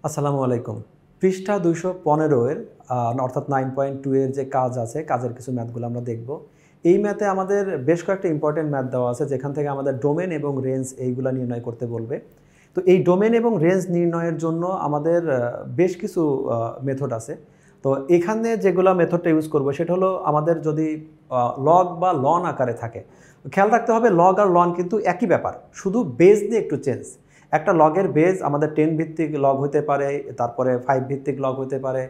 আসসালামু আলাইকুম। পৃষ্ঠা ২১৫ এর অর্থাৎ 9.2 এর যে কাজ আছে, কাজের কিছু ম্যাথগুলো আমরা দেখব। এই ম্যাথে আমাদের বেশ কয়েকটা ইম্পর্টেন্ট ম্যাথ দেওয়া আছে, যেখান থেকে আমাদের ডোমেন এবং রেঞ্জ এইগুলা নির্ণয় করতে বলবে। তো এই ডোমেন এবং রেঞ্জ নির্ণয়ের জন্য আমাদের বেশ কিছু মেথড আছে। তো এখানে যেগুলো মেথডটা ইউজ করবো সেটা হলো, আমাদের যদি লগ বা লন আকারে থাকে, খেয়াল রাখতে হবে লগ আর লন কিন্তু একই ব্যাপার, শুধু বেজ দিয়ে একটু চেঞ্জ। একটা লগের বেজ আমাদের 10 ভিত্তিক লগ হতে পারে, তারপরে 5 ভিত্তিক লগ হতে পারে,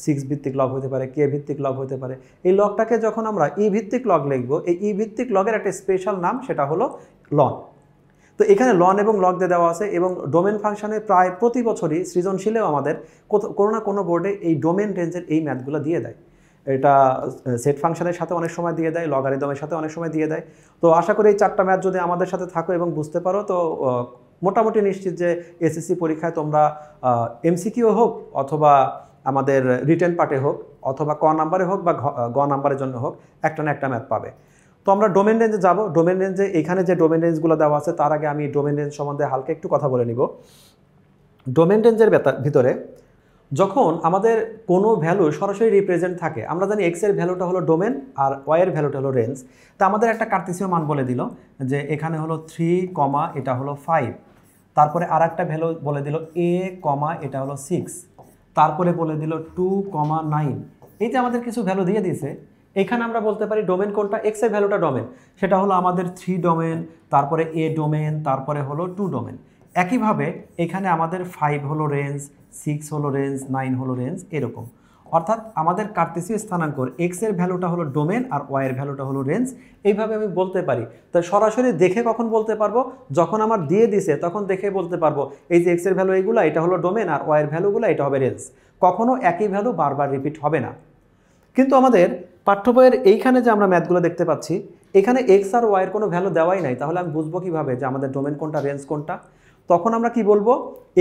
6 ভিত্তিক লগ হতে পারে, কে ভিত্তিক লগ হতে পারে। এই লগটাকে যখন আমরা ই ভিত্তিক লগ লিখবো, এই ই ভিত্তিক লগের একটা স্পেশাল নাম, সেটা হলো লন। তো এখানে লন এবং লগ দিয়ে দেওয়া আছে, এবং ডোমেন ফাংশনে প্রায় প্রতি বছরই সৃজনশীলেও আমাদের কোনো না কোনো বোর্ডে এই ডোমেন রেঞ্জের এই ম্যাথগুলো দিয়ে দেয়। এটা সেট ফাংশনের সাথে অনেক সময় দিয়ে দেয়, লগারিদমের সাথে অনেক সময় দিয়ে দেয়। তো আশা করি এই 4টা ম্যাথ যদি আমাদের সাথে থাকো এবং বুঝতে পারো, তো মোটামুটি নিশ্চিত যে এসএসসি পরীক্ষায় তোমরা এমসিকিউ হোক, অথবা আমাদের রিটেন পার্টে হোক, অথবা ক নাম্বারে হোক বা গ নাম্বারের জন্য হোক, একটা না একটা ম্যাথ পাবে। তো আমরা ডোমেন রেঞ্জে যাব। ডোমেন রেঞ্জে এখানে যে ডোমেন রেঞ্জগুলো দেওয়া আছে, তার আগে আমি ডোমেন রেঞ্জ সম্বন্ধে হালকা একটু কথা বলে নিব। ডোমেন রেঞ্জের ভিতরে যখন আমাদের কোনো ভ্যালু সরাসরি রিপ্রেজেন্ট থাকে, আমরা জানি এক্স এর ভ্যালুটা হলো ডোমেন আর ওয়াই এর ভ্যালুটা হলো রেঞ্জ। তা আমাদের একটা কার্তেসীয় মান বলে দিল যে এখানে হলো 3, এটা হলো 5। তারপরে আর একটা ভ্যালু বলে দিল এ, এটা হলো 6। তারপরে বলে দিল 2, 9। এই যে আমাদের কিছু ভ্যালু দিয়ে দিয়েছে, এখানে আমরা বলতে পারি ডোমেন কোনটা, এক্স এর ভ্যালুটা ডোমেন, সেটা হলো আমাদের 3 ডোমেন, তারপরে এ ডোমেন, তারপরে হলো 2 ডোমেন। একইভাবে এখানে আমাদের 5 হলো রেঞ্জ, 6 হলো রেঞ্জ, 9 হলো রেঞ্জ, এরকম। অর্থাৎ আমাদের কার্তেসীয় স্থানাঙ্কর এক্স এর ভ্যালুটা হলো ডোমেন আর ওয়াই এর ভ্যালুটা হলো রেঞ্জ। এইভাবে আমি বলতে পারি। তো সরাসরি দেখে কখন বলতে পারবো, যখন আমার দিয়ে দিছে তখন দেখে বলতে পারবো এই যে এক্স এর ভ্যালু এইগুলো, এটা হলো ডোমেন, আর ওয়াই এর ভ্যালুগুলো এটা হবে রেঞ্জ। কখনো একই ভ্যালু বারবার রিপিট হবে না। কিন্তু আমাদের পাঠ্য বইয়ের এইখানে যে আমরা ম্যাথগুলো দেখতে পাচ্ছি, এখানে এক্স আর ওয়াইয়ের কোনো ভ্যালু দেওয়াই নাই। তাহলে আমি বুঝবো কিভাবে যে আমাদের ডোমেন কোনটা, রেঞ্জ কোনটা? তখন আমরা কি বলবো,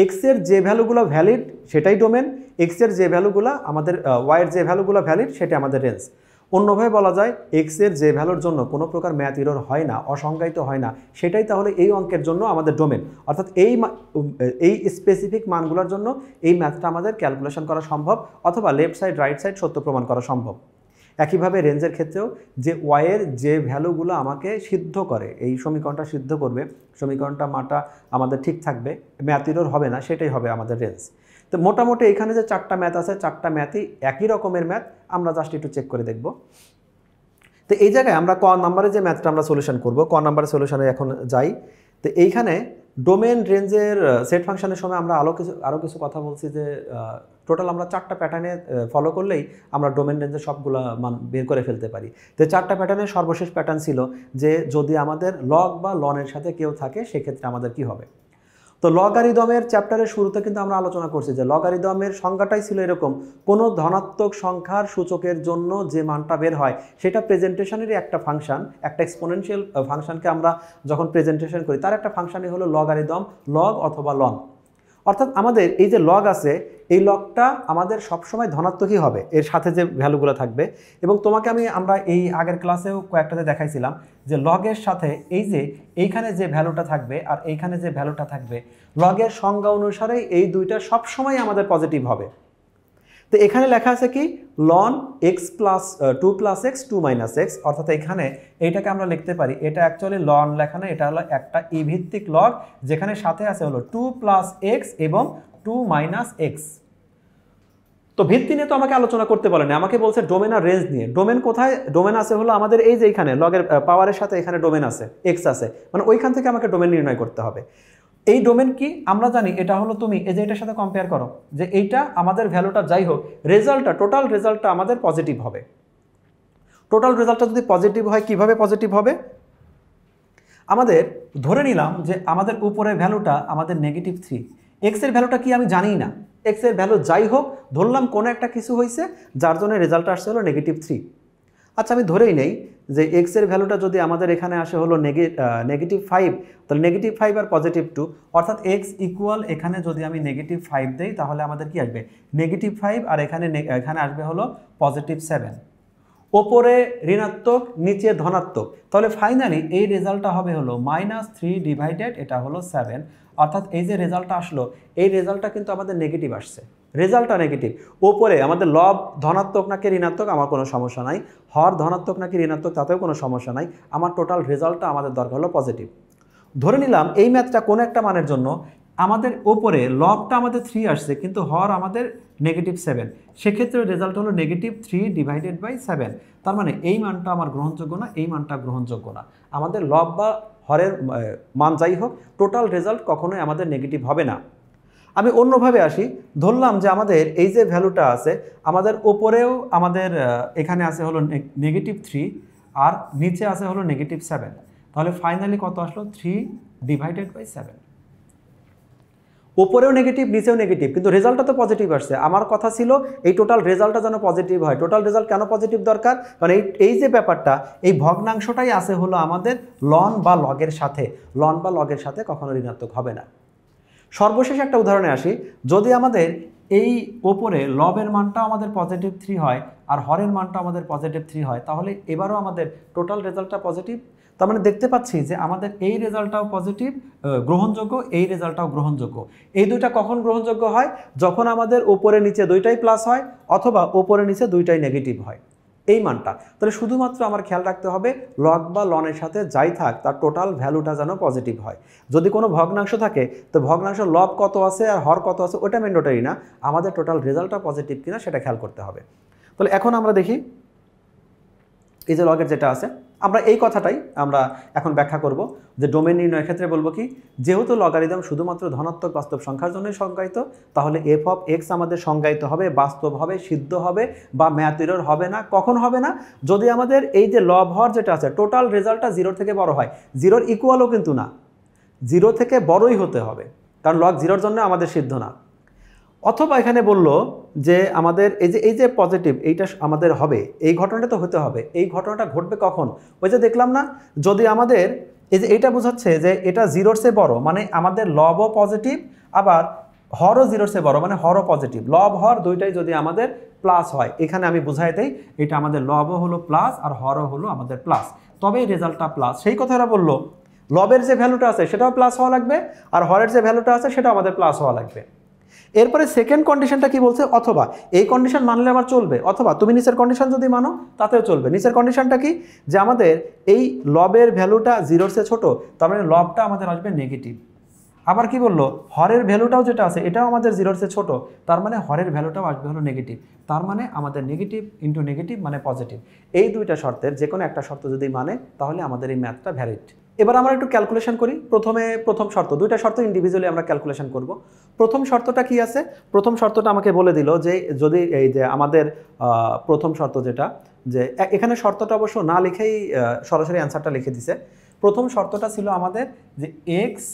এক্স এর যে ভ্যালুগুলো ভ্যালিড সেটাই ডোমেন, এক্স এর যে ভ্যালুগুলো আমাদের ওয়াইয়ের যে ভ্যালুগুলো ভ্যালিড সেটা আমাদের রেঞ্জ। অন্যভাবে বলা যায়, এক্স এর যে ভ্যালুর জন্য কোনো প্রকার ম্যাথ এরর হয় না, অসংজ্ঞায়িত হয় না, সেটাই তাহলে এই অঙ্কের জন্য আমাদের ডোমেন। অর্থাৎ এই স্পেসিফিক মানগুলোর জন্য এই ম্যাথটা আমাদের ক্যালকুলেশন করা সম্ভব, অথবা লেফট সাইড রাইট সাইড সত্য প্রমাণ করা সম্ভব। একইভাবে রেঞ্জের ক্ষেত্রেও যে ওয়াইয়ের যে ভ্যালুগুলো আমাকে সিদ্ধ করে, এই সমীকরণটা সিদ্ধ করবে, সমীকরণটা মানটা আমাদের ঠিক থাকবে, ম্যাথ এরর হবে না, সেটাই হবে আমাদের রেঞ্জ। তো মোটামুটি এখানে যে 4টা ম্যাথ আছে, 4টা ম্যাথই একই রকমের ম্যাথ। আমরা জাস্ট একটু চেক করে দেখব। তো এই জায়গায় আমরা ক নাম্বারে যে ম্যাথটা আমরা সলিউশন করব, ক নাম্বারের সলিউশনে এখন যাই। তো এইখানে ডোমেন রেঞ্জের সেট ফাংশনের সময় আমরা আরও কিছু কথা বলছি, যে টোটাল আমরা 4টা প্যাটার্নে ফলো করলেই আমরা ডোমেন রেঞ্জের সবগুলো মান বের করে ফেলতে পারি। তো 4টা প্যাটার্নের সর্বশেষ প্যাটার্ন ছিল যে যদি আমাদের লগ বা লনের সাথে কেউ থাকে, সেক্ষেত্রে আমাদের কি হবে। তো লগারিদমের চ্যাপ্টারের শুরুতে কিন্তু আমরা আলোচনা করছি যে লগারিদমের সংজ্ঞাটাই ছিল এরকম, কোনো ধনাত্মক সংখ্যার সূচকের জন্য যে মানটা বের হয় সেটা প্রেজেন্টেশনেরই একটা ফাংশন, একটা এক্সপোনেনশিয়াল ফাংশনকে আমরা যখন প্রেজেন্টেশন করি, তার একটা ফাংশনই হলো লগারিদম, লগ অথবা লন। অর্থাৎ আমাদের এই যে লগ আছে, এই লগটা আমাদের সবসময় ধনাত্মকই হবে, এর সাথে যে ভ্যালুগুলো থাকবে। এবং তোমাকে আমরা এই আগের ক্লাসেও কয়েকটাতে দেখাইছিলাম যে লগের সাথে এই যে এইখানে যে ভ্যালুটা থাকবে আর এইখানে যে ভ্যালুটা থাকবে, লগের সংজ্ঞা অনুসারে এই দুইটা সবসময় আমাদের পজিটিভ হবে। তো এখানে লেখা আছে কি, loan x plus 2 + x 2 - x। অর্থাৎ এখানে এইটাকে আমরা লিখতে পারি, এটা অ্যাকচুয়ালি লন লেখা না, এটা হলো একটা ই ভিত্তিক লগ, যেখানে সাথে আছে হলো 2 + x এবং 2 - x। তো ভিত্তি নিয়ে তো আমাকে আলোচনা করতে বলেনি, আমাকে বলছে ডোমেন আর রেঞ্জ নিয়ে। ডোমেন কোথায়? ডোমেন আছে হলো আমাদের এই যে এখানে লগের পাওয়ারের সাথে এখানে ডোমেন আছে, এক্স আছে, মানে ওইখান থেকে আমাকে ডোমেন নির্ণয় করতে হবে। এই ডোমেন কি আমরা জানি, এটা হলো তুমি এই যে এটার সাথে কম্পেয়ার করো, যে এইটা আমাদের ভ্যালুটা যাই হোক, রেজাল্টটা, টোটাল রেজাল্টটা আমাদের পজিটিভ হবে। টোটাল রেজাল্টটা যদি পজিটিভ হয়, কিভাবে পজিটিভ হবে? আমাদের ধরে নিলাম যে আমাদের উপরের ভ্যালুটা আমাদের -3, এক্স এর ভ্যালুটা কি আমি জানি না, এক্স এর ভ্যালু যাই হোক, ধরলাম কোনো একটা কিছু হয়েছে যার জন্য রেজাল্টটা আসছে হলো -3। আচ্ছা, আমি ধরেই নেই যে এক্স এর ভ্যালুটা যদি আমাদের এখানে আসে হলো -5, তাহলে -5 আর +2, অর্থাৎ এক্স ইকুয়াল এখানে যদি আমি -5 দেই, তাহলে আমাদের কি আসবে, -5, আর এখানে আসবে হলো +7। ওপরে ঋণাত্মক, নিচে ধনাত্মক, তাহলে ফাইনালি এই রেজাল্টটা হবে হলো -3 ডিভাইডেড এটা হলো 7। অর্থাৎ এই যে রেজাল্টটা আসলো, এই রেজাল্টটা কিন্তু আমাদের নেগেটিভ আসছে, রেজাল্টটা নেগেটিভ। ওপরে আমাদের লব ধনাত্মক নাকি ঋণাত্মক আমার কোনো সমস্যা নাই, হর ধনাত্মক নাকি ঋণাত্মক তাতেও কোনো সমস্যা নাই, আমার টোটাল রেজাল্টটা আমাদের দরকার হলো পজিটিভ। ধরে নিলাম এই ম্যাথটা কোনো একটা মানের জন্য আমাদের ওপরে লবটা আমাদের 3 আসছে কিন্তু হর আমাদের -7, সেক্ষেত্রে রেজাল্ট হলো -3/7। তার মানে এই মানটা আমার গ্রহণযোগ্য না, এই মানটা গ্রহণযোগ্য না। আমাদের লব বা হরের মান যাই হোক, টোটাল রেজাল্ট কখনোই আমাদের নেগেটিভ হবে না। আমি অন্যভাবে আসি, ধরলাম যে আমাদের এই যে ভ্যালুটা আছে আমাদের ওপরেও আমাদের এখানে আছে হলো -3 আর নিচে আছে হলো -7, তাহলে ফাইনালি কত আসলো 3/7। ওপরেও নেগেটিভ নিচেও নেগেটিভ, কিন্তু রেজাল্টটা তো পজিটিভ আসছে। আমার কথা ছিল এই টোটাল রেজাল্টটা যেন পজিটিভ হয়। টোটাল রেজাল্ট কেন পজিটিভ দরকার? কারণ এই যে ব্যাপারটা, এই ভগ্নাংশটাই আছে হলো আমাদের লন বা লগের সাথে, লন বা লগের সাথে কখনো ঋণাত্মক হবে না। সর্বশেষ একটা উদাহরণে আসি, যদি আমাদের এই ওপরে লবের মানটা আমাদের +3 হয় আর হরের মানটা আমাদের +3 হয়, তাহলে এবারও আমাদের টোটাল রেজাল্টটা পজিটিভ। তার মানে দেখতে পাচ্ছি যে আমাদের এই রেজাল্টটাও পজিটিভ, গ্রহণযোগ্য, এই রেজাল্টটাও গ্রহণযোগ্য। এই দুইটা কখন গ্রহণযোগ্য হয়? যখন আমাদের ওপরে নিচে দুইটাই প্লাস হয় অথবা ওপরে নিচে দুইটাই নেগেটিভ হয়, এই মানটা। তাহলে শুধুমাত্র আমার খেয়াল রাখতে হবে লগ বা লনের সাথে যাই থাক তার টোটাল ভ্যালুটা যেন পজিটিভ হয়। যদি কোনো ভগ্নাংশ থাকে তো ভগ্নাংশ লব কত আছে আর হর কত আছে ওটা ম্যান্ডেটরি না, আমাদের টোটাল রেজাল্টটা পজিটিভ কিনা সেটা খেয়াল করতে হবে। তাহলে এখন আমরা দেখি এই যে লগের যেটা আছে, আমরা এই কথাটাই আমরা এখন ব্যাখ্যা করব যে ডোমেন নির্ণয়ের ক্ষেত্রে বলবো কি, যেহেতু লগারিদম শুধুমাত্র ধনাত্মক বাস্তব সংখ্যার জন্যই সংজ্ঞায়িত, তাহলে f(x) আমাদের সংজ্ঞায়িত হবে, বাস্তব হবে, সিদ্ধ হবে বা ম্যাথ এরর হবে না। কখন হবে না? যদি আমাদের এই যে লব হর যেটা আছে টোটাল রেজাল্টটা 0 থেকে বড় হয়। 0-র ইকুয়ালও কিন্তু না, 0 থেকে বড়ই হতে হবে, কারণ লগ 0-র জন্য আমাদের সিদ্ধ না। অথবা এখানে বলল যে আমাদের এই যে পজিটিভ এইটা আমাদের হবে, এই ঘটনাটা তো হতে হবে। এই ঘটনাটা ঘটবে কখন? ওই যে দেখলাম না, যদি আমাদের এই যে এইটা বোঝাচ্ছে যে এটা 0-র চেয়ে বড়, মানে আমাদের লবও পজিটিভ আবার হরও 0-র চেয়ে বড়, মানে হরও পজিটিভ। লব হর দুইটাই যদি আমাদের প্লাস হয়, এখানে আমি বুঝাই দেই এটা আমাদের লবও হলো প্লাস আর হরও হলো আমাদের প্লাস, তবেই রেজাল্টটা প্লাস। সেই কথাটা বললো লবের যে ভ্যালুটা আছে সেটাও প্লাস হওয়া লাগবে আর হরের যে ভ্যালুটা আছে সেটাও আমাদের প্লাস হওয়া লাগবে। এরপরে সেকেন্ড কন্ডিশনটা কি বলছে? অথবা এই কন্ডিশন মানলে আবার চলবে, অথবা তুমি নিচের কন্ডিশন যদি মানো তাতেও চলবে। নিচের কন্ডিশনটা কি? যে আমাদের এই লবের ভ্যালুটা 0-র চেয়ে ছোট, তার মানে লবটা আমাদের আসবে নেগেটিভ। আবার কি বললো? হরের ভ্যালুটাও যেটা আছে এটাও আমাদের 0-র চেয়ে ছোট, তার মানে হরের ভ্যালুটাও আসবে হলো নেগেটিভ। তার মানে আমাদের নেগেটিভ ইন্টু নেগেটিভ মানে পজিটিভ। এই দুইটা শর্তের যে কোনো একটা শর্ত যদি মানে তাহলে আমাদের এই ম্যাথটা ভ্যালিড। এবার আমরা একটু ক্যালকুলেশন করি। প্রথম শর্ত, দুইটা শর্ত ইন্ডিভিজুয়ালি আমরা ক্যালকুলেশন করব। প্রথম শর্তটা কি আছে? প্রথম শর্তটা আমাকে বলে দিল যে যদি এই যে আমাদের প্রথম শর্ত যেটা, যে এখানে শর্তটা অবশ্য না লিখেই সরাসরি অ্যান্সারটা লিখে দিছে। প্রথম শর্তটা ছিল আমাদের যে এক্স,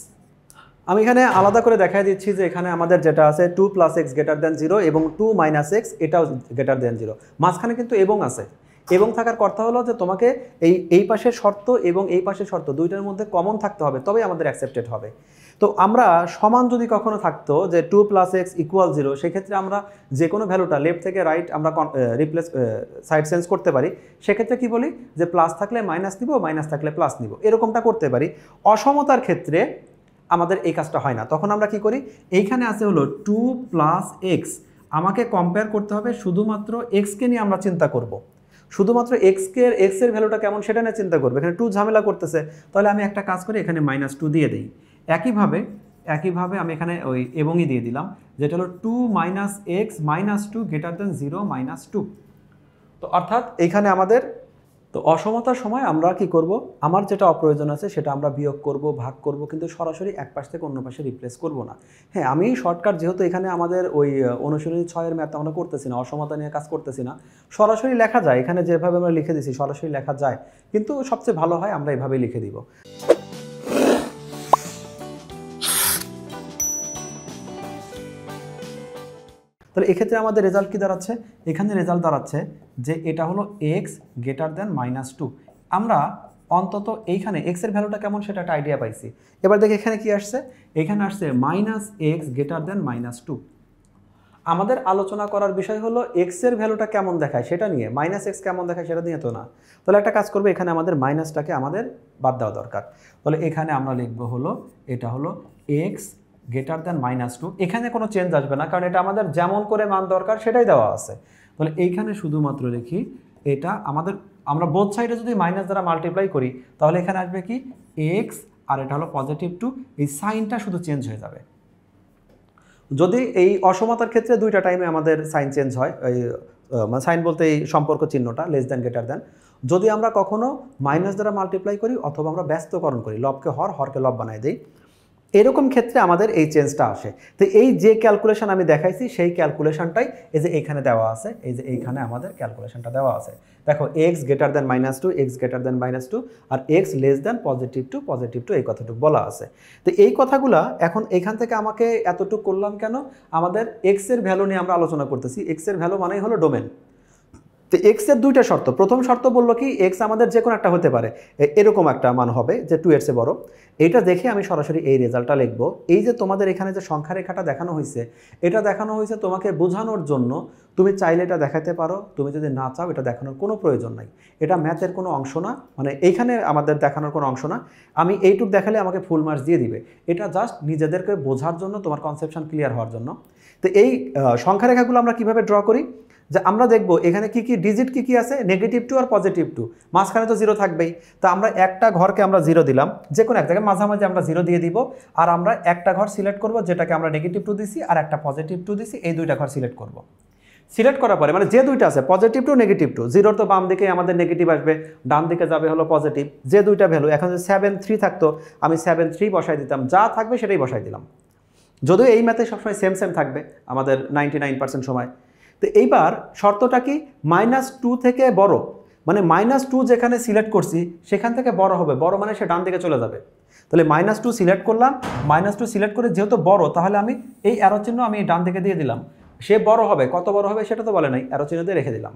আমি এখানে আলাদা করে দেখাই দিচ্ছি যে এখানে আমাদের যেটা আছে 2 + x > 0 এবং 2 - x এটাও > 0, মাঝখানে কিন্তু এবং আছে। এবং থাকার কথা হলো যে তোমাকে এই পাশের শর্ত এবং এই পাশের শর্ত দুইটার মধ্যে কমন থাকতে হবে, তবে আমাদের অ্যাকসেপ্টেড হবে। তো আমরা সমান যদি কখনো থাকতো যে 2 + x = 0, সেক্ষেত্রে আমরা যে কোনো ভ্যালুটা লেফট থেকে রাইট আমরা রিপ্লেস সাইড চেঞ্জ করতে পারি। সেক্ষেত্রে কি বলি যে প্লাস থাকলে মাইনাস নিব, মাইনাস থাকলে প্লাস নিব, এরকমটা করতে পারি। অসমতার ক্ষেত্রে আমাদের এই কাজটা হয় না। তখন আমরা কি করি? এইখানে আছে হলো 2 + x, আমাকে কম্পেয়ার করতে হবে শুধুমাত্র এক্সকে নিয়ে আমরা চিন্তা করব। শুধুমাত্র এক্সের ভ্যালুটা কেমন সেটা নিয়ে চিন্তা করবে। এখানে 2 ঝামেলা করতেছে, তাহলে আমি একটা কাজ করি এখানে -2 দিয়ে দিই। একইভাবে আমি এখানে ওই এবংই দিয়ে দিলাম, যেটা হলো 2 - x -2 > 0 -2। তো অর্থাৎ এইখানে আমাদের তো অসমতার সময় আমরা কি করব? আমার যেটা অপ্রয়োজন আছে সেটা আমরা বিয়োগ করব, ভাগ করব, কিন্তু সরাসরি এক পাশ থেকে অন্য পাশে রিপ্লেস করব না। হ্যাঁ, আমি শর্টকাট যেহেতু এখানে আমাদের ওই অনুশীলনী 6-এর ম্যাথ আমরা করতেছি না, অসমতা নিয়ে কাজ করতেছি না, সরাসরি লেখা যায়। এখানে যেভাবে আমরা লিখে দিছি সরাসরি লেখা যায়, কিন্তু সবচেয়ে ভালো হয় আমরা এভাবেই লিখে দিব। তাহলে এক্ষেত্রে আমাদের রেজাল্ট কি দাঁড়াচ্ছে? এখানে রেজাল্ট দাঁড়াচ্ছে যে এটা হলো x > -2। আমরা অন্তত এইখানে x এর ভ্যালুটা কেমন সেটা একটা আইডিয়া পাইছি। এবার দেখি এখানে কি আসছে? এখানে আসছে -x > -2। আমাদের আলোচনা করার বিষয় হলো x এর ভ্যালুটা কেমন দেখায় সেটা নিয়ে, -x কেমন দেখায় সেটা নিয়ে তো না। তাহলে একটা কাজ করবো, এখানে আমাদের মাইনাসটাকে আমাদের বাদ দেওয়া দরকার। তাহলে এখানে আমরা লিখবো হলো এটা হলো এক্স গ্রেটার দ্যান -2, এখানে কোনো চেঞ্জ আসবে না, কারণ এটা আমাদের যেমন করে মান দরকার সেটাই দেওয়া আছে। তাহলে এইখানে শুধুমাত্র লিখি এটা আমাদের, আমরা বোথ সাইডে যদি মাইনাস দ্বারা মাল্টিপ্লাই করি তাহলে এখানে আসবে কি এক্স, আর এটা হলো +2, এই সাইনটা শুধু চেঞ্জ হয়ে যাবে। যদি এই অসমতার ক্ষেত্রে দুইটা টাইমে আমাদের সাইন চেঞ্জ হয়, এই সাইন বলতে এই সম্পর্ক চিহ্নটা লেস দ্যান গ্রেটার দ্যান, যদি আমরা কখনো মাইনাস দ্বারা মাল্টিপ্লাই করি অথবা আমরা ব্যস্তকরণ করি, লবকে হর, হরকে লব বানাই দিই, এরকম ক্ষেত্রে আমাদের এই চেঞ্জটা আসে। তো এই যে ক্যালকুলেশন আমি দেখাইছি সেই ক্যালকুলেশনটাই এই যে এইখানে দেওয়া আছে, এই যে এইখানে আমাদের ক্যালকুলেশনটা দেওয়া আছে। দেখো x greater than -2, x greater than -2, আর এক্স লেস দ্যান +2 এই কথাটুকু বলা আছে। তো এই কথাগুলা এখন এখান থেকে আমাকে এতটুকু করলাম কেন, আমাদের এক্স এর ভ্যালু নিয়ে আমরা আলোচনা করতেছি। এক্স এর ভ্যালু মানেই হলো ডোমেন। তো এক্স এর দুইটা শর্ত, প্রথম শর্ত বললো কি এক্স আমাদের যে কোনো একটা হতে পারে, এরকম একটা মান হবে যে 2 এর চেয়ে বড়। এইটা দেখে আমি সরাসরি এই রেজাল্টটা লিখবো। এই যে তোমাদের এখানে যে সংখ্যা রেখাটা দেখানো হয়েছে, এটা দেখানো হয়েছে তোমাকে বোঝানোর জন্য। তুমি চাইলে এটা দেখাতে পারো, তুমি যদি না চাও এটা দেখানোর কোনো প্রয়োজন নাই। এটা ম্যাথের কোনো অংশ না, মানে এইখানে আমাদের দেখানোর কোনো অংশ না। আমি এইটুক দেখালে আমাকে ফুল মার্কস দিয়ে দিবে। এটা জাস্ট নিজেদেরকে বোঝার জন্য, তোমার কনসেপশন ক্লিয়ার হওয়ার জন্য। তো এই সংখ্যা রেখাগুলো আমরা কিভাবে ড্র করি, যে আমরা দেখব এখানে কি কি ডিজিট কি কি আছে, -2 আর +2, মাঝখানে তো 0 থাকবেই। তা আমরা একটা ঘরকে আমরা 0 দিলাম, যে কোনো এক জায়গায় মাঝামাঝি আমরা 0 দিয়ে দিব, আর আমরা একটা ঘর সিলেক্ট করব যেটাকে আমরা -2 দিছি, আর একটা +2 দিছি, এই দুইটা ঘর সিলেক্ট করব। সিলেক্ট করার পরে মানে যে দুইটা আছে +2 -2, 0 তো বাম দিকে আমাদের নেগেটিভ আসবে, ডান দিকে যাবে হলো পজিটিভ। যে দুইটা ভ্যালু, এখন যদি 7 3 থাকতো আমি 7 3 বসাই দিতাম, যা থাকবে সেটাই বসাই দিলাম। যদিও এই ম্যাথে সবসময় সেম সেম থাকবে আমাদের 99% সময়। তো এইবার শর্তটা কি, -2 থেকে বড়, মানে -2 যেখানে সিলেক্ট করছি সেখান থেকে বড় হবে, বড় মানে সে ডান দিকে চলে যাবে। তাহলে -2 সিলেক্ট করলাম, -2 সিলেক্ট করে যেহেতু বড়, তাহলে আমি এই অ্যারো চিহ্ন আমি ডান দিকে দিয়ে দিলাম। সে বড় হবে, কত বড় হবে সেটা তো বলে নাই, অ্যারো চিহ্ন দিয়ে রেখে দিলাম।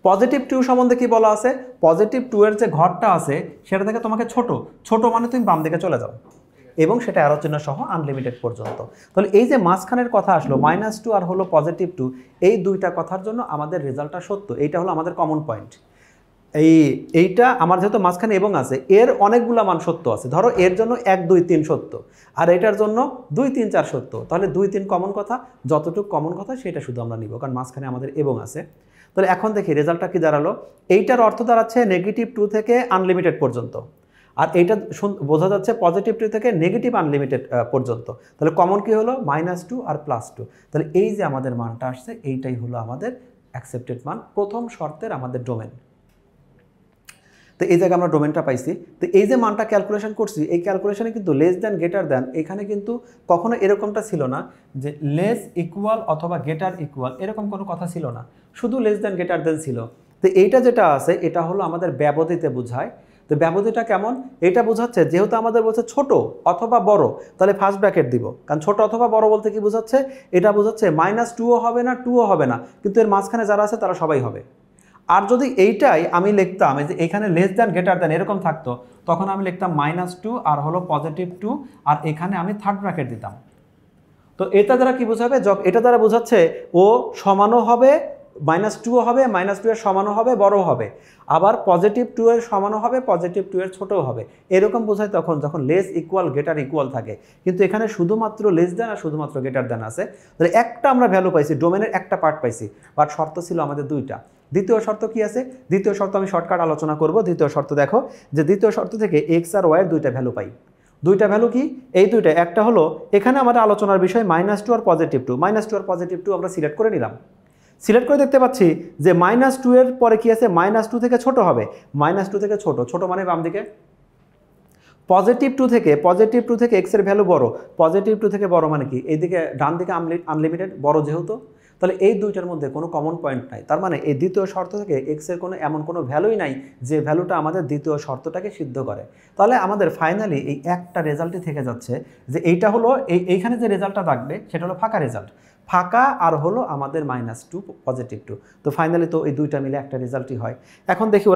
+2 সম্বন্ধে কি বলা আছে, +2 এর যে ঘরটা আছে সেটা থেকে তোমাকে ছোট, ছোট মানে তুমি বাম দিকে চলে যাও, এবং সেটা অ্যারো চিহ্ন সহ আনলিমিটেড পর্যন্ত। তাহলে এই যে মাঝখানের কথা আসলো -2 আর হলো +2, এই দুইটা কথার জন্য আমাদের রেজাল্টটা সত্য। এইটা হলো আমাদের কমন পয়েন্ট। এইটা আমার যেহেতু মাঝখানে এবং আছে, এর অনেকগুলো মান সত্য আছে। ধরো এর জন্য 1 2 3 সত্য, আর এটার জন্য 2 3 4 সত্য। তাহলে 2 3 কমন কথা, যতটুকু কমন কথা সেটা শুধু আমরা নিব, কারণ মাঝখানে আমাদের এবং আছে। তাহলে এখন দেখি রেজাল্টটা কি দাঁড়ালো। এইটার অর্থ দাঁড়াচ্ছে -2 থেকে আনলিমিটেড পর্যন্ত, আর এইটা বোঝা যাচ্ছে +2 থেকে নেগেটিভ আনলিমিটেড পর্যন্ত। তাহলে কমন কি হলো, -2 আর +2। তাহলে এই যে আমাদের মানটা আসছে, এইটাই হলো আমাদের অ্যাকসেপ্টেড মান, প্রথম শর্তের আমাদের ডোমেন। তো এই জায়গায় আমরা ডোমেনটা পাইছি। তো এই যে মানটা ক্যালকুলেশন করছি, এই ক্যালকুলেশনে কিন্তু লেস দ্যান গ্রেটার দ্যান, এখানে কিন্তু কখনো এরকমটা ছিল না যে লেস ইকুয়াল অথবা গ্রেটার ইকুয়াল, এরকম কোনো কথা ছিল না, শুধু লেস দ্যান গ্রেটার দ্যান ছিল। তো এইটা যেটা আছে এটা হলো আমাদের ব্যবধিতে বোঝায়। তো ব্যবধিটা কেমন, এটা বোঝাচ্ছে যেহেতু আমাদের বলছে ছোট অথবা বড়, তাহলে ফার্স্ট ব্র্যাকেট দিব, কারণ ছোট অথবা বড় বলতে কি বোঝাচ্ছে, এটা বোঝাচ্ছে -2ও হবে না 2ও হবে না, কিন্তু এর মাঝখানে যারা আছে তারা সবাই হবে। আর যদি এইটাই আমি লিখতাম যে এখানে লেস দ্যান গ্রেটার দ্যান এরকম থাকতো, তখন আমি লিখতাম -2 আর হলো +2, আর এখানে আমি থার্ড ব্র্যাকেট দিতাম। তো এটা দ্বারা কি বোঝাবে, এটা দ্বারা বোঝাচ্ছে ও সমানও হবে, -2ও হবে, -2 এর সমানও হবে, বড়ও হবে, আবার +2 এর সমানও হবে, +2 এর ছোটও হবে। এরকম বোঝায় তখন যখন লেস ইকুয়াল গ্রেটার ইকুয়াল থাকে, কিন্তু এখানে শুধুমাত্র লেস দ্যান আর শুধুমাত্র গ্রেটার দ্যান আছে। তাহলে একটা আমরা ভ্যালু পাইছি, ডোমেনের একটা পার্ট পাইছি, বাট শর্ত ছিল আমাদের দুইটা। দ্বিতীয় শর্ত কি আছে, দ্বিতীয় শর্ত আমি শর্টকাট আলোচনা করব। দ্বিতীয় শর্ত দেখো, যে দ্বিতীয় শর্ত থেকে এক্স আর ওয়াই এর দুইটা ভ্যালু পাই। দুইটা ভ্যালু কি, এই দুইটা, একটা হলো এখানে আমাদের আলোচনার বিষয় -2 আর +2, -2 আর +2 আমরা সিলেক্ট করে নিলাম। সিলেক্ট করে দেখতে পাচ্ছি যে -2 এর পরে কি আছে, -2 থেকে ছোট হবে, -2 থেকে ছোট, ছোট মানে বাম দিকে। +2 থেকে এক্স এর ভ্যালু বড়, +2 থেকে বড় মানে কি, এইদিকে ডান দিকে আনলিমিটেড বড় যেহেতু, তাহলে এই দুইটার মধ্যে কোনো কমন পয়েন্ট নাই। তার মানে এই দ্বিতীয় শর্ত থেকে এক্স এর কোনো এমন কোনো ভ্যালুই নাই যে ভ্যালুটা আমাদের দ্বিতীয় শর্তটাকে সিদ্ধ করে। তাহলে আমাদের ফাইনালি এই একটা রেজাল্টই থেকে যাচ্ছে যে এইটা হলো এইখানে যে রেজাল্টটা থাকবে সেটা হলো ফাঁকা রেজাল্ট, ফাঁকা আর হলো আমাদের -2 +2। তো ফাইনালি তো এই দুইটা মিলে একটা রেজাল্টই হয়। এখন দেখি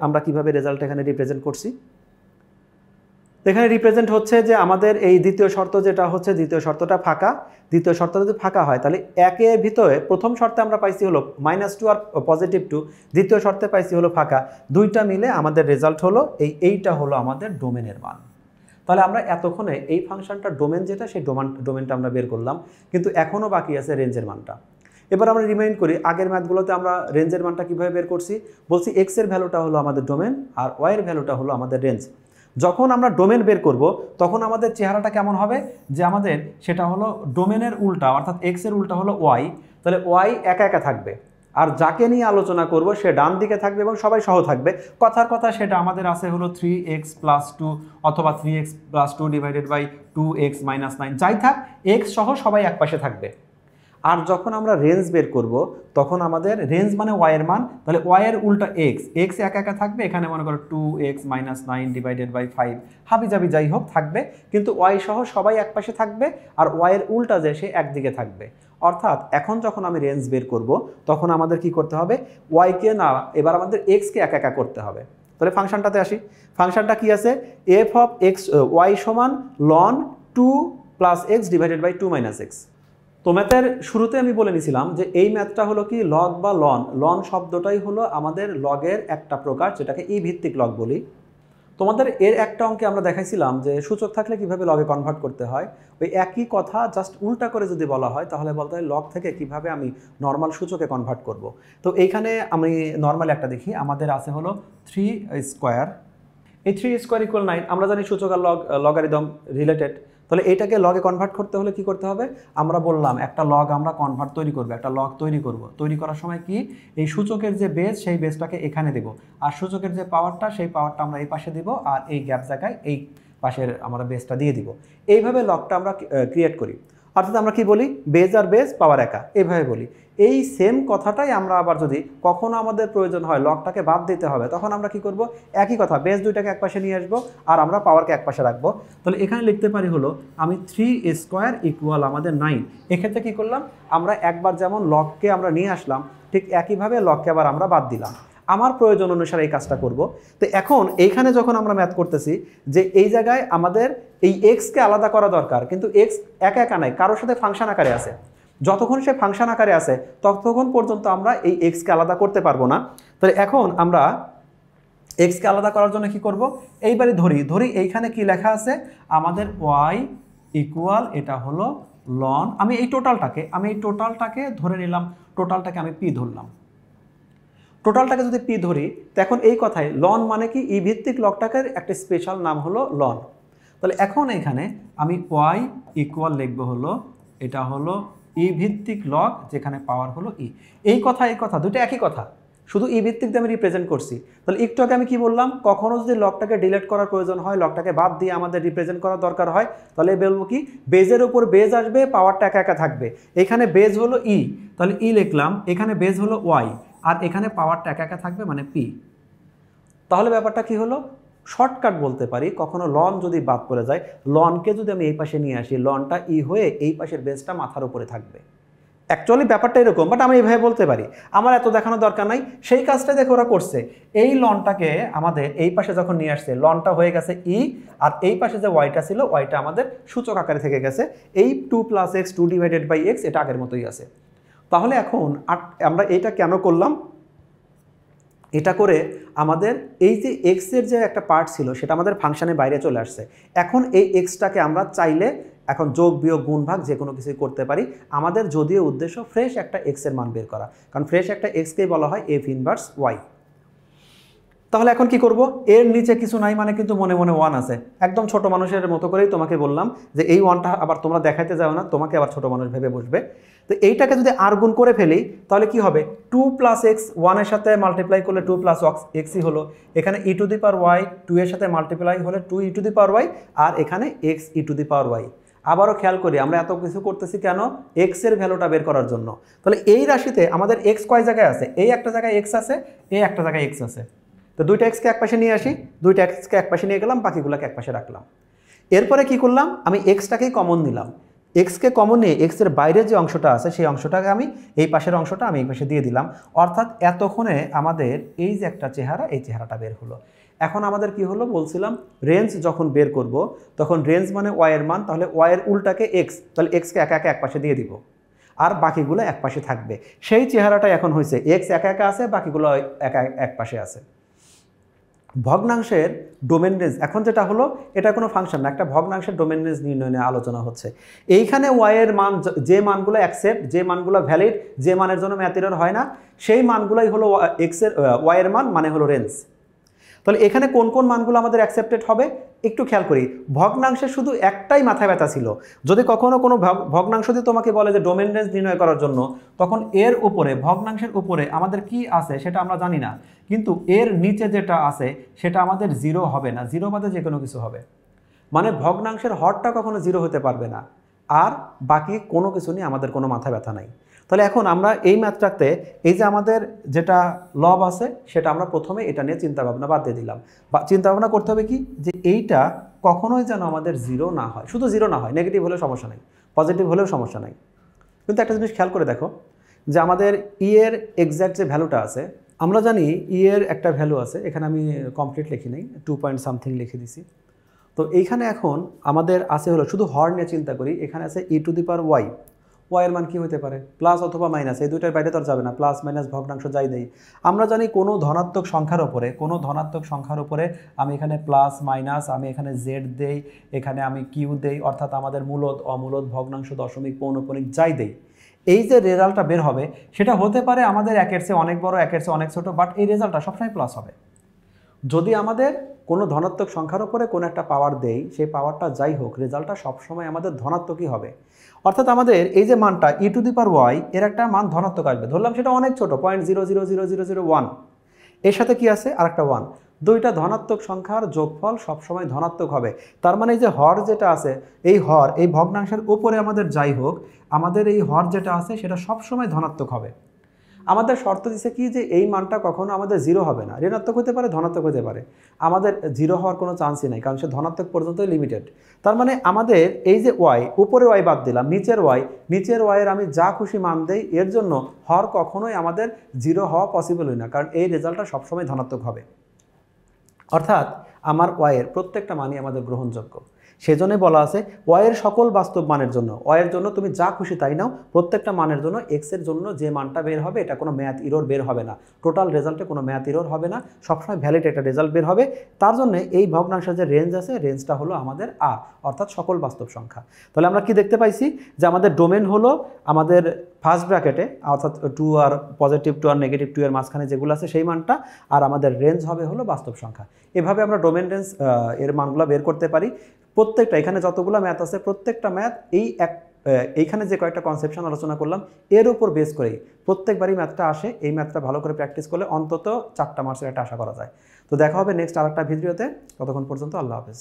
আমরা কিভাবে রেজাল্ট এখানে রিপ্রেজেন্ট করছি। এখানে রিপ্রেজেন্ট হচ্ছে যে আমাদের এই দ্বিতীয় শর্ত যেটা হচ্ছে, দ্বিতীয় শর্তটা ফাঁকা। দ্বিতীয় শর্ত যদি ফাঁকা হয় তাহলে একের ভিতরে প্রথম শর্তে আমরা পাইছি হলো -2 আর +2, দ্বিতীয় শর্তে পাইছি হলো ফাঁকা, দুইটা মিলে আমাদের রেজাল্ট হলো এইটা হলো আমাদের ডোমেনের মান। তাহলে আমরা এতক্ষণে এই ফাংশনটা ডোমেন যেটা সেই ডোমেনটা আমরা বের করলাম, কিন্তু এখনও বাকি আছে রেঞ্জের মানটা। এবার আমরা রিমাইন্ড করি আগের ম্যাথগুলোতে আমরা রেঞ্জের মানটা কীভাবে বের করছি, বলছি এক্সের ভ্যালুটা হলো আমাদের ডোমেন আর ওয়াইয়ের ভ্যালুটা হলো আমাদের রেঞ্জ। যখন আমরা ডোমেন বের করব তখন আমাদের চেহারাটা কেমন হবে, যে আমাদের সেটা হলো ডোমেনের উল্টা, অর্থাৎ এক্সের উল্টা হলো ওয়াই, তাহলে ওয়াই একা একা থাকবে, আর যাকে নিয়ে আলোচনা করব সে ডান দিকে থাকবে এবং সবাই সহ থাকবে। কথার কথা সেটা আমাদের আছে হলো 3x + 2 অথবা 3x + 2 ডিভাইডেড বাই 2x - 9, যাই থাক এক্স সহ সবাই একপাশে থাকবে। আর যখন আমরা রেঞ্জ বের করব তখন আমাদের রেঞ্জ মানে ওয়াইয়ের মান, তাহলে ওয়াইয়ের উল্টা এক্স, এক্স একা একা থাকবে, এখানে মনে করো 2x - 9 ডিভাইডেড বাই 5 হাবিজাবি যাই হোক থাকবে, কিন্তু ওয়াই সহ সবাই একপাশে থাকবে আর ওয়াইয়ের উল্টা যে সে একদিকে থাকবে। অর্থাৎ এখন যখন আমি রেঞ্জ বের করব তখন আমাদের কি করতে হবে, ওয়াইকে না, এবার আমাদের এক্সকে একা একা করতে হবে। তাহলে ফাংশনটাতে আসি, ফাংশনটা কি আছে, f অফ এক্স ওয়াই সমান ln 2 + x divided by 2 - x। তো ম্যাথের শুরুতে আমি বলে নিয়েছিলাম যে এই ম্যাথটা হলো কি লগ বা লন শব্দটাই হলো আমাদের লগের একটা প্রকার, যেটাকে ই ভিত্তিক লগ বলি। তোমাদের এর একটা অঙ্কে আমরা দেখাইছিলাম যে সূচক থাকলে কিভাবে লগে কনভার্ট করতে হয়, ওই একই কথা জাস্ট উল্টা করে যদি বলা হয় তাহলে বলতে হয় লগ থেকে কিভাবে আমি নর্মাল সূচকে কনভার্ট করব। তো এইখানে আমি নর্মাল একটা দেখি, আমাদের আছে হলো 3², এই 3² = 9। আমরা জানি সূচক আর লগারিদম রিলেটেড, তাহলে এইটাকে লগে কনভার্ট করতে হলে কি করতে হবে, আমরা বললাম একটা লগ আমরা কনভার্ট তৈরি করব, একটা লগ তৈরি করার সময় কি এই সূচকের যে বেস সেই বেসটাকে এখানে দেব, আর সূচকের যে পাওয়ারটা সেই পাওয়ারটা আমরা এই পাশে দিব, আর এই গ্যাপ জায়গায় এই পাশের আমরা বেসটা দিয়ে দিব। এইভাবে লগটা আমরা ক্রিয়েট করি। অর্থাৎ আমরা কি বলি, বেস আর বেস পাওয়ার একা, এইভাবে বলি। এই সেম কথাটাই আমরা আবার যদি কখনো আমাদের প্রয়োজন হয় লগটাকে বাদ দিতে হবে, তখন আমরা কি করব, একই কথা বেস দুইটাকে একপাশে নিয়ে আসবো আর আমরা পাওয়ারকে একপাশে রাখবো। তাহলে এখানে লিখতে পারি হলো আমি 3² = আমাদের 9। এক্ষেত্রে কি করলাম, আমরা একবার যেমন লগকে আমরা নিয়ে আসলাম ঠিক একইভাবে লগকে আবার আমরা বাদ দিলাম। আমার প্রয়োজন অনুসারে এই কাজটা করব। তো এখন এইখানে যখন আমরা ম্যাথ করতেছি যে এই জায়গায় আমাদের এই এক্সকে আলাদা করা দরকার, কিন্তু এক্স একা একা নাই, কারোর সাথে ফাংশন আকারে আছে। যতক্ষণ সে ফাংশন আকারে আছে ততক্ষণ পর্যন্ত আমরা এই এক্সকে আলাদা করতে পারবো না। তাহলে এখন আমরা এক্সকে আলাদা করার জন্য কি করব, এইবারে ধরি এইখানে কি লেখা আছে, আমাদের ওয়াই ইকুয়াল এটা হলো লন, আমি এই টোটালটাকে ধরে নিলাম, টোটালটাকে আমি পি ধরলাম। টোটালটাকে যদি পি ধরি তখন এই কথায় লন মানে কি, ই ভিত্তিক লগটাকে একটা স্পেশাল নাম হলো লন। তাহলে এখন এখানে আমি ওয়াই ইকুয়াল লিখবো হলো এটা হলো ই ভিত্তিক লগ, যেখানে পাওয়ার হলো ই। এই কথা দুটো একই কথা, শুধু ই ভিত্তিক দিয়ে আমি রিপ্রেজেন্ট করছি। তাহলে একটু আগে আমি কি বললাম, কখনো যদি লগটাকে ডিলিট করার প্রয়োজন হয়, লগটাকে বাদ দিয়ে আমাদের রিপ্রেজেন্ট করার দরকার হয়, তাহলে বলবো কি, বেজের উপর বেজ আসবে, পাওয়ারটা একা একা থাকবে। এখানে বেজ হলো ই, তাহলে ই লিখলাম, এখানে বেজ হলো ওয়াই, আর এখানে পাওয়ারটা একা একা থাকবে মানে পি। তাহলে ব্যাপারটা কি হলো, শর্টকাট বলতে পারি, কখনো লন যদি বাদ পড়ে যায়, লনকে যদি আমি এই পাশে নিয়ে আসি, লনটা ই হয়ে এই পাশের বেসটা মাথার উপরে থাকবে। অ্যাকচুয়ালি ব্যাপারটা এরকম, বাট আমি এইভাবে বলতে পারি, আমার এত দেখানোর দরকার নাই। সেই কাজটা দেখে ওরা করছে, এই লনটাকে আমাদের এই পাশে যখন নিয়ে আসছে, লনটা হয়ে গেছে ই, আর এই পাশে যে ওয়াইটা ছিল ওয়াইটা আমাদের সূচক আকারে থেকে গেছে। এই 2 + x 2 ডিভাইডেড বাই x এটা আগের মতোই আছে। তাহলে এখন আমরা এইটা কেন করলাম, এটা করে আমাদের এই যে এক্সের যে একটা পার্ট ছিল সেটা আমাদের ফাংশনের বাইরে চলে আসছে। এখন এই এক্সটাকে আমরা চাইলে এখন যোগ বিয়োগ গুণ ভাগ যে কোনো কিছুই করতে পারি। আমাদের যদিও উদ্দেশ্য ফ্রেশ একটা এক্সের মান বের করা, কারণ ফ্রেশ একটা এক্সকেই বলা হয় f ইনভার্স ওয়াই। তাহলে এখন কি করব, এর নিচে কিছু নাই মানে কিন্তু মনে মনে 1 আছে, একদম ছোট মানুষের মতো করেই তোমাকে বললাম যে এই 1টা আবার তোমরা দেখাইতে যাও না, তোমাকে আবার ছোট মানুষ ভেবে বসবে। তো এইটাকে যদি আর গুণ করে ফেলি তাহলে কি হবে, 2 + x 1 এর সাথে মাল্টিপ্লাই করলে 2 + xই হলো, এখানে e to the power y 2 এর সাথে মাল্টিপ্লাই হলে 2e to the power y, আর এখানে x e to the power y। আবারও খেয়াল করি আমরা এত কিছু করতেছি কেন, x এর ভ্যালুটা বের করার জন্য। তাহলে এই রাশিতে আমাদের x কয় জায়গায় আছে, এই একটা জায়গায় x আছে, এই একটা জায়গায় x আছে। তো দুইটা এক্সকে একপাশে নিয়ে আসি, দুইটা এক্সকে একপাশে নিয়ে গেলাম, বাকিগুলোকে একপাশে রাখলাম। এরপরে কি করলাম, আমি এক্সটাকেই কমন নিলাম, এক্সকে কমন নিয়ে এক্সের বাইরের যে অংশটা আছে সেই অংশটাকে আমি এই পাশের অংশটা আমি এই পাশে দিয়ে দিলাম। অর্থাৎ এতক্ষণে আমাদের এই যে একটা চেহারা, এই চেহারাটা বের হলো। এখন আমাদের কি হলো বলছিলাম, রেঞ্জ যখন বের করব তখন রেঞ্জ মানে ওয়াই এর মান, তাহলে ওয়াই এর উল্টাকে এক্স, তাহলে এক্সকে একা একা একপাশে দিয়ে দিব আর বাকিগুলো একপাশে থাকবে। সেই চেহারাটাই এখন হয়েছে, এক্স একা একা আছে, বাকিগুলো একা এক পাশে আছে। ভগ্নাংশের ডোমেন রেঞ্জ এখন যেটা হলো এটা কোনো ফাংশন না, একটা ভগ্নাংশের ডোমেন রেঞ্জ নির্ণয় নিয়ে আলোচনা হচ্ছে। এইখানে ওয়াই এর মান যে মানগুলো অ্যাকসেপ্ট, যে মানগুলো ভ্যালিড, যে মানের জন্য ম্যাথ এরর হয় না, সেই মানগুলোই হলো ওয়াই এর মান, মানে হলো রেঞ্জ। তাহলে এখানে কোন কোন মানগুলো আমাদের অ্যাকসেপ্টেড হবে একটু খেয়াল করি। ভগ্নাংশের শুধু একটাই মাথা ব্যথা ছিল, যদি কখনো কোনো ভগ্নাংশ দিয়ে তোমাকে বলে যে ডোমেন রেঞ্জ নির্ণয় করার জন্য, তখন এর উপরে, ভগ্নাংশের উপরে আমাদের কি আছে সেটা আমরা জানি না, কিন্তু এর নিচে যেটা আছে সেটা আমাদের জিরো হবে না, জিরো বাদে যে কোনো কিছু হবে, মানে ভগ্নাংশের হরটা কখনো জিরো হতে পারবে না, আর বাকি কোনো কিছু নিয়ে আমাদের কোনো মাথা ব্যথা নাই। তাহলে এখন আমরা এই ম্যাথটাতে এই যে আমাদের যেটা লব আছে সেটা আমরা প্রথমে এটা নিয়ে চিন্তাভাবনা বাদ দিয়ে দিলাম, বা চিন্তাভাবনা করতে হবে কি যে এইটা কখনোই যেন আমাদের জিরো না হয়, শুধু জিরো না হয়, নেগেটিভ হলেও সমস্যা নেই, পজিটিভ হলেও সমস্যা নাই। কিন্তু একটা জিনিস খেয়াল করে দেখো যে আমাদের ই এর এক্স্যাক্ট যে ভ্যালুটা আছে, আমরা জানি ই এর একটা ভ্যালু আছে, এখানে আমি কমপ্লিট লিখি নাই, 2 পয়েন্ট সামথিং লিখে দিছি। তো এইখানে এখন আমাদের আছে হলো, শুধু হর নিয়ে চিন্তা করি, এখানে আছে ই টু দি পাওয়ার ওয়াই, ওয়াইয়ের মান কী হতে পারে, প্লাস অথবা মাইনাস, এই দুইটার বাইরে তো আর যাবে না, প্লাস মাইনাস ভগ্নাংশ যাই দেই। আমরা জানি কোনো ধনাত্মক সংখ্যার উপরে, কোনো ধনাত্মক সংখ্যার উপরে আমি এখানে প্লাস মাইনাস, আমি এখানে জেড দেই, এখানে আমি কিউ দেই, অর্থাৎ আমাদের মূলদ অমূলদ ভগ্নাংশ দশমিক পৌনঃপুনিক যাই দেই, এই যে রেজাল্টটা বের হবে সেটা হতে পারে আমাদের একের চেয়ে অনেক বড়, একের চেয়ে অনেক ছোট, বাট এই রেজাল্টটা সবসময় প্লাস হবে। যদি আমাদের কোনো ধনাত্মক সংখ্যার উপরে কোনো একটা পাওয়ার দেই, সেই পাওয়ারটা যাই হোক, রেজাল্টটা সবসময় আমাদের ধনাত্মকই হবে। অর্থাৎ আমাদের এই যে মানটা ই টু দি পাওয়ার ওয়াই, এর একটা মান ধনাত্মক আসবে, ধরলাম সেটা অনেক ছোট, 0.0000001, এর সাথে কি আছে আর একটা 1, দুইটা ধনাত্মক সংখ্যার যোগফল সবসময় ধনাত্মক হবে। তার মানে এই যে হর যেটা আছে, এই হর, এই ভগ্নাংশের উপরে আমাদের যাই হোক, আমাদের এই হর যেটা আছে সেটা সবসময় ধনাত্মক হবে। আমাদের শর্ত দিছে কি যে এই মানটা কখনো আমাদের জিরো হবে না, ঋণাত্মক হতে পারে, ধনাত্মক হতে পারে, আমাদের জিরো হওয়ার কোনো চান্সই নাই, কারণ সে ধনাত্মক পর্যন্তই লিমিটেড। তার মানে আমাদের এই যে ওয়াই, উপরে ওয়াই বাদ দিলাম, নিচের ওয়াইয়ের আমি যা খুশি মান দেই, এর জন্য হর কখনোই আমাদের জিরো হওয়া পসিবলই না, কারণ এই রেজাল্টটা সবসময় ধনাত্মক হবে। অর্থাৎ আমার ওয়াইয়ের প্রত্যেকটা মানই আমাদের গ্রহণযোগ্য। সেজন্যই বলা আছে ওয়াইয়ের সকল বাস্তব মানের জন্য, ওয়াইয়ের জন্য তুমি যা খুশি তাই নাও, প্রত্যেকটা মানের জন্য এক্সের জন্য যে মানটা বের হবে এটা কোনো ম্যাথ ইরর বের হবে না, টোটাল রেজাল্টে কোনো ম্যাথ ইরর হবে না, সবসময় ভ্যালিড একটা রেজাল্ট বের হবে। তার জন্য এই ভগ্নাংশের যে রেঞ্জ আছে, রেঞ্জটা হলো আমাদের আ, অর্থাৎ সকল বাস্তব সংখ্যা। তাহলে আমরা কি দেখতে পাইছি যে আমাদের ডোমেন হলো আমাদের ফার্স্ট ব্র্যাকেটে, অর্থাৎ 2 আর পজিটিভ 2 আর নেগেটিভ 2 এর মাঝখানে যেগুলো আছে সেই মানটা, আর আমাদের রেঞ্জ হবে হলো বাস্তব সংখ্যা। এভাবে আমরা ডোমেন রেঞ্জ এর মানগুলো বের করতে পারি। প্রত্যেকটা এখানে যতগুলো ম্যাথ আছে, প্রত্যেকটা ম্যাথ এইখানে যে কয়েকটা কনসেপশন আলোচনা করলাম এর উপর বেস করেই প্রত্যেকবারই ম্যাথটা আসে। এই ম্যাথটা ভালো করে প্র্যাকটিস করলে অন্তত 4টা মার্কসের একটা আশা করা যায়। তো দেখা হবে নেক্সট আরেকটা ভিডিওতে, ততক্ষণ পর্যন্ত আল্লাহ হাফেজ।